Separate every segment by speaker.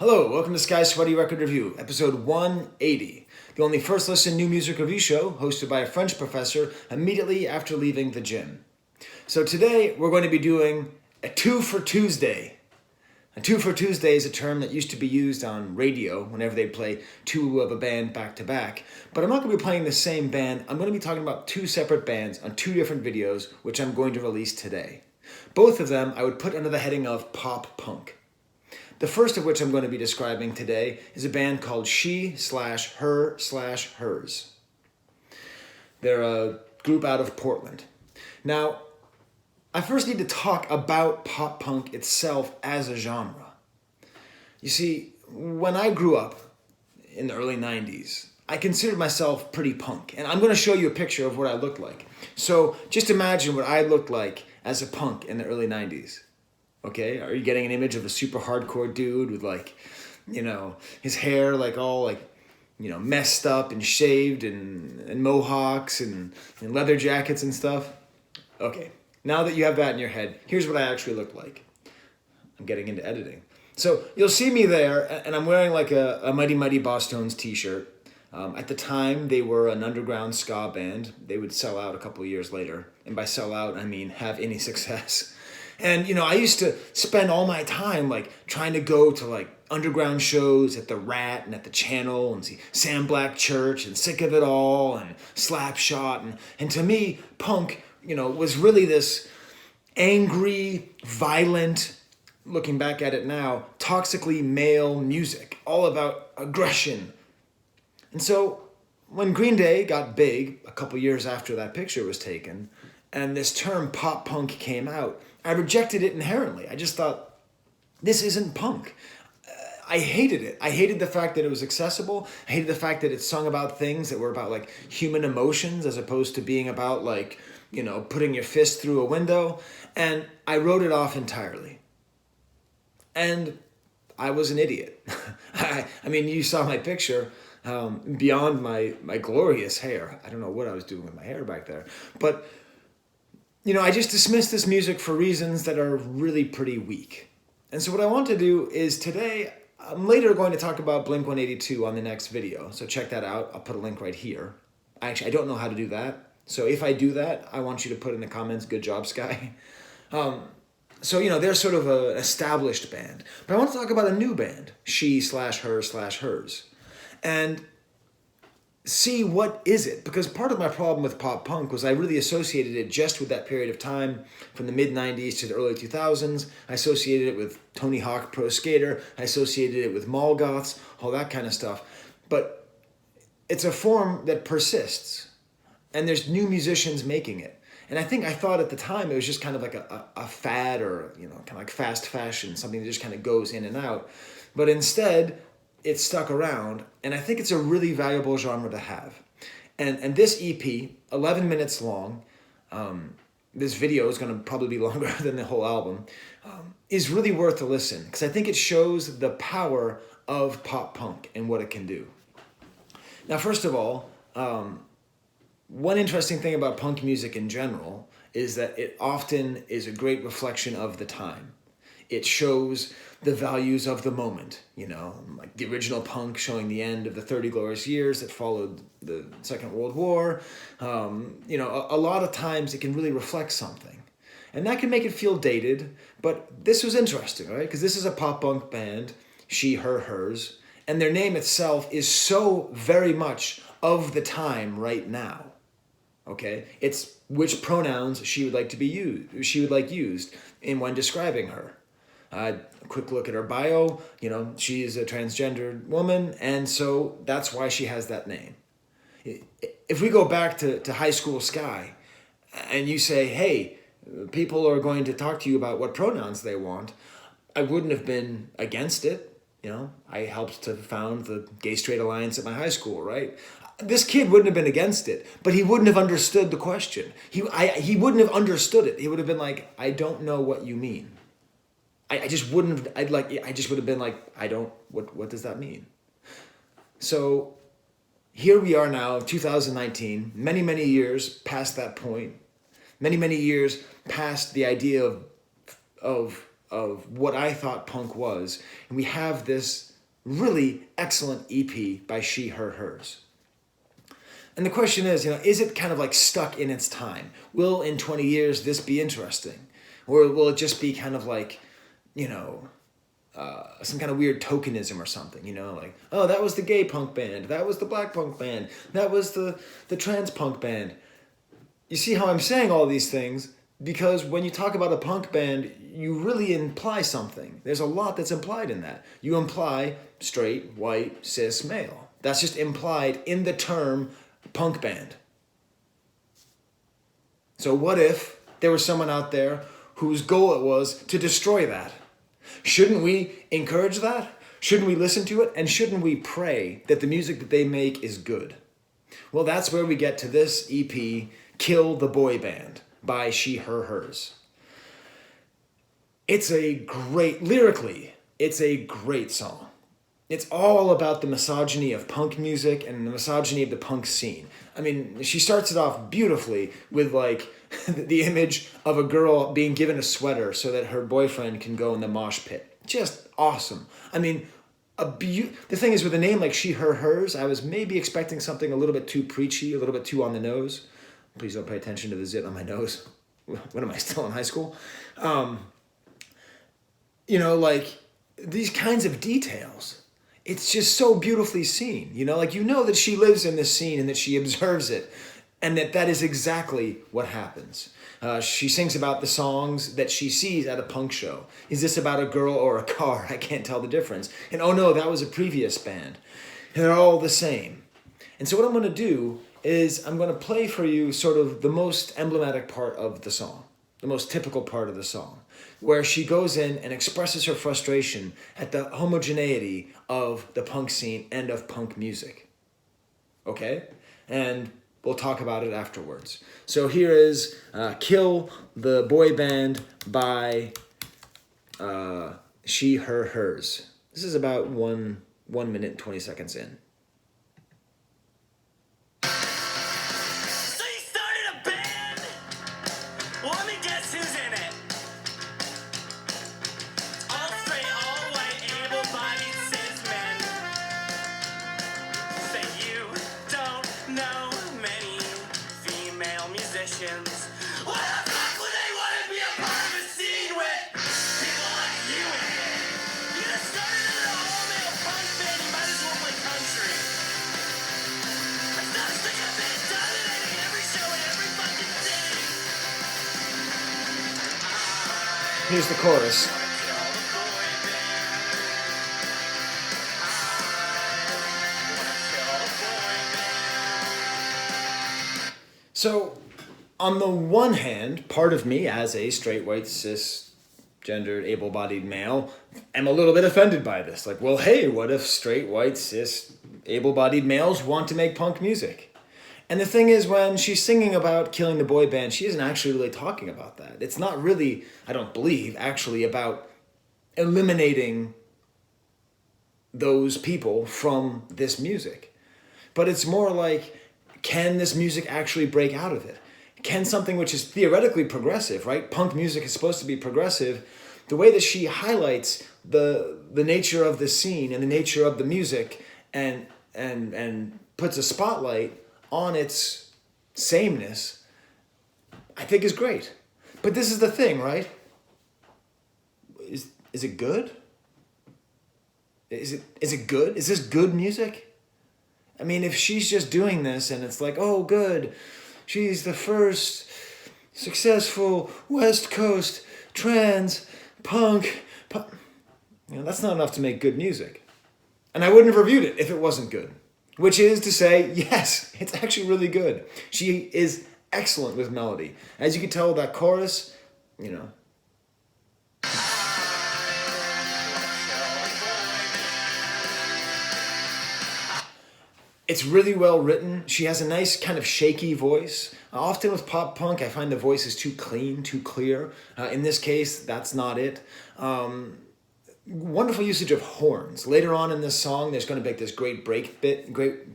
Speaker 1: Hello, welcome to Sky Sweaty Record Review, episode 180, the only first listen new music review show hosted by a French professor immediately after leaving the gym. So today we're going to be doing a two for Tuesday. A two for Tuesday is a term that used to be used on radio whenever they'd play two of a band back to back. But I'm not going to be playing the same band. I'm going to be talking about two separate bands on two different videos, which I'm going to release today. Both of them I would put under the heading of pop punk. The first of which I'm going to be describing today is a band called She/Her/Hers. They're a group out of Portland. Now, I first need to talk about pop punk itself as a genre. You see, when I grew up in the early 90s, I considered myself pretty punk. And I'm going to show you a picture of what I looked like. So just imagine what I looked like as a punk in the early 90s. Okay, are you getting an image of a super hardcore dude with his hair all messed up and shaved and mohawks and leather jackets and stuff? Okay, now that you have that in your head, here's what I actually look like. I'm getting into editing. So you'll see me there, and I'm wearing like a Mighty Mighty Boss Tones t-shirt. At the time, they were an underground ska band. They would sell out a couple of years later. And by sell out, I mean have any success. And, I used to spend all my time, trying to go to, underground shows at the Rat and at the Channel and see Sam Black Church and Sick of It All and Slapshot. And to me, punk, was really this angry, violent, looking back at it now, toxically male music, all about aggression. And so when Green Day got big a couple years after that picture was taken, and this term pop punk came out, I rejected it inherently. I just thought, this isn't punk. I hated it. I hated the fact that it was accessible. I hated the fact that it sung about things that were about human emotions as opposed to being about putting your fist through a window. And I wrote it off entirely. And I was an idiot. I mean, you saw my picture. Beyond my glorious hair. I don't know what I was doing with my hair back there. But I just dismissed this music for reasons that are really pretty weak. And so what I want to do is today, I'm later going to talk about Blink-182 on the next video. So check that out. I'll put a link right here. Actually, I don't know how to do that. So if I do that, I want you to put in the comments, good job, Sky. They're sort of an established band. But I want to talk about a new band, She/Her/Hers. And see what is it, because part of my problem with pop punk was I really associated it just with that period of time from the mid-90s to the early 2000s. I associated it with Tony Hawk Pro Skater. I associated it with mall goths, all that kind of stuff. But it's a form that persists, and there's new musicians making it. And I thought at the time it was just kind of like a fad or kind of like fast fashion, something that just kind of goes in and out. But instead, it stuck around, and I think it's a really valuable genre to have. And this EP, 11 minutes long, this video is going to probably be longer than the whole album, is really worth a listen, because I think it shows the power of pop punk and what it can do. Now, first of all, one interesting thing about punk music in general is that it often is a great reflection of the time. It shows the values of the moment, like the original punk showing the end of the 30 glorious years that followed the Second World War. A lot of times it can really reflect something. And that can make it feel dated, but this was interesting, right? Because this is a pop punk band, She/Her/Hers, and their name itself is so very much of the time right now. Okay? It's which pronouns she would like used in when describing her. A quick look at her bio, she is a transgendered woman, and so that's why she has that name. If we go back to high school Sky, and you say, hey, people are going to talk to you about what pronouns they want, I wouldn't have been against it. I helped to found the Gay Straight Alliance at my high school, right? This kid wouldn't have been against it, but he wouldn't have understood the question. He wouldn't have understood it. He would have been like, I don't know what you mean. I just would have been like, what does that mean? So here we are now, 2019, many, many years past that point, many, many years past the idea of what I thought punk was. And we have this really excellent EP by She, Her, Hers. And the question is it kind of like stuck in its time? Will in 20 years this be interesting? Or will it just be kind of like, some kind of weird tokenism or something, like, oh, that was the gay punk band, that was the black punk band, that was the trans punk band. You see how I'm saying all these things? Because when you talk about a punk band, you really imply something. There's a lot that's implied in that. You imply straight, white, cis, male. That's just implied in the term punk band. So what if there was someone out there whose goal it was to destroy that? Shouldn't we encourage that? Shouldn't we listen to it? And shouldn't we pray that the music that they make is good? Well, that's where we get to this EP, Kill the Boy Band, by She, Her, Hers. Lyrically, it's a great song. It's all about the misogyny of punk music and the misogyny of the punk scene. I mean, she starts it off beautifully with like the image of a girl being given a sweater so that her boyfriend can go in the mosh pit. Just awesome. I mean, the thing is with a name like She, Her, Hers, I was maybe expecting something a little bit too preachy, a little bit too on the nose. Please don't pay attention to the zit on my nose. What am I, still in high school? Like these kinds of details. It's just so beautifully seen, that she lives in this scene and that she observes it and that is exactly what happens. She sings about the songs that she sees at a punk show. Is this about a girl or a car? I can't tell the difference. And oh no, that was a previous band. And they're all the same. And so what I'm going to do is I'm going to play for you sort of the most emblematic part of the song, the most typical part of the song, where she goes in and expresses her frustration at the homogeneity of the punk scene and of punk music. Okay? And we'll talk about it afterwards. So here is Kill the Boy Band by She, Her, Hers. This is about 1 minute and 20 seconds in.
Speaker 2: What the fuck would they want to be a part of a scene with people like you in it? You just started an all-male punk band, you might as well play country. That's not a thing I've been done in every show in every fucking city.
Speaker 1: Here's the chorus. So, on the one hand, part of me as a straight, white, cisgendered, able-bodied male am a little bit offended by this. Like, well, hey, what if straight, white, cis, able-bodied males want to make punk music? And the thing is, when she's singing about killing the boy band, she isn't actually really talking about that. It's not really, I don't believe, actually about eliminating those people from this music. But it's more like, can this music actually break out of it? Can something which is theoretically progressive, right? Punk music is supposed to be progressive. The way that she highlights the nature of the scene and the nature of the music and puts a spotlight on its sameness, I think is great. But this is the thing, right? Is it good? Is it good? Is this good music? I mean, if she's just doing this and it's like, oh, good, she's the first successful West Coast trans punk, that's not enough to make good music. And I wouldn't have reviewed it if it wasn't good. Which is to say, yes, it's actually really good. She is excellent with melody. As you can tell, that chorus, it's really well written. She has a nice kind of shaky voice. Often with pop punk, I find the voice is too clean, too clear. In this case, that's not it. Wonderful usage of horns. Later on in this song, there's going to be this great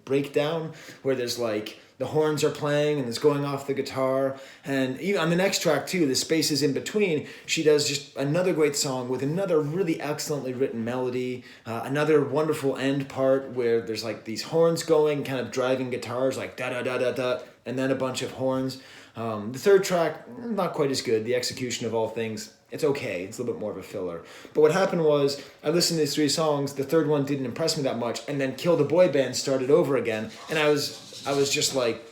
Speaker 1: breakdown where there's like the horns are playing and it's going off the guitar. And even on the next track too, the spaces in between, she does just another great song with another really excellently written melody, another wonderful end part where there's like these horns going, kind of driving guitars like da da da da da, and then a bunch of horns. The third track, not quite as good. The execution of all things, it's okay. It's a little bit more of a filler. But what happened was, I listened to these 3 songs. The third one didn't impress me that much, and then Kill the Boy Band started over again, and I was just like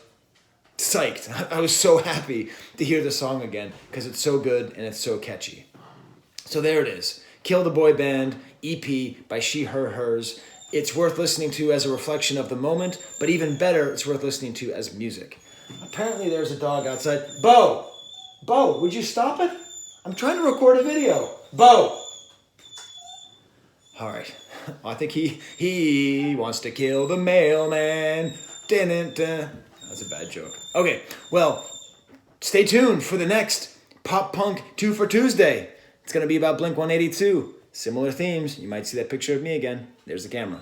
Speaker 1: psyched. I was so happy to hear the song again because it's so good and it's so catchy. So there it is. Kill the Boy Band, EP by She, Her, Hers. It's worth listening to as a reflection of the moment, but even better, it's worth listening to as music. Apparently there's a dog outside. Bo! Bo, would you stop it? I'm trying to record a video. Bo! All right. I think he wants to kill the mailman. Dun-dun-dun. That's a bad joke. Okay, well, stay tuned for the next Pop Punk 2 for Tuesday. It's going to be about Blink-182. Similar themes. You might see that picture of me again. There's the camera.